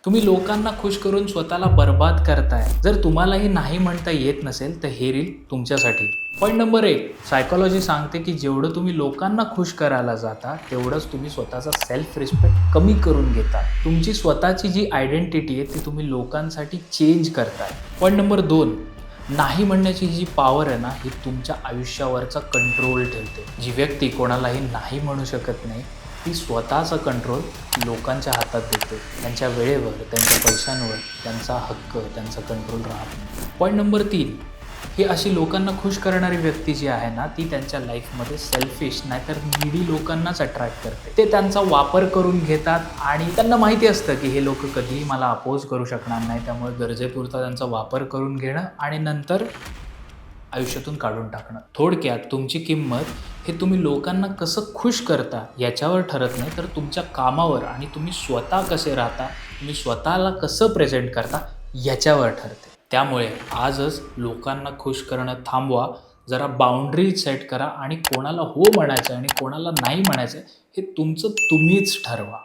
तुम्ही लोकांना खुश करून स्वतःला बरबाद करताय. जर तुम्हालाही नाही म्हणता येत नसेल, तर हे रील तुमच्यासाठी. पॉइंट नंबर 1, सायकॉलॉजी सांगते, की जेवढं तुम्ही लोकांना खुश करायला जाता, तेवढंच तुम्ही स्वतःचा सेल्फ रिस्पेक्ट कमी करून घेता. तुमची स्वतःची जी आयडेंटिटी आहे, ती तुम्ही लोकांसाठी चेंज करताय. पॉइंट नंबर 2, नाही म्हणण्याची जी पॉवर आहे ना, ही तुमच्या आयुष्यावरचा कंट्रोल ठेवते. जी व्यक्ती कोणालाही नाही म्हणू शकत नाही, ती स्वतःचा कंट्रोल लोकांच्या हातात देते. त्यांच्या वेळेवर, त्यांच्या पैशांवर त्यांचा हक्क, त्यांचा कंट्रोल राहत नाही. पॉइंट नंबर 3, ही अशी लोकांना खुश करणारी व्यक्ती जी आहे ना, ती त्यांच्या लाईफमध्ये सेल्फिश नाहीतर नीडी लोकांनाच अट्रॅक्ट करते. ते त्यांचा वापर करून घेतात आणि त्यांना माहिती असतं, की हे लोकं कधीही मला अपोज करू शकणार नाही. त्यामुळे गरजेपुरता त्यांचा वापर करून घेणं आणि नंतर आयुष्यातून काढून टाकणं. थोडक्यात तुमची किंमत हे तुम्ही लोकांना कसं खुश करता याच्यावर ठरत नाही, तर तुमच्या कामावर आणि तुम्ही स्वतः कसे राहता, तुम्ही स्वतःला कसं प्रेझेंट करता याच्यावर ठरते. त्यामुळे आजच लोकांना खुश करणं थांबवा. जरा बाउंडरीज सेट करा आणि कोणाला हो म्हणायचं आणि कोणाला नाही म्हणायचं हे तुमचं तुम्हीच ठरवा.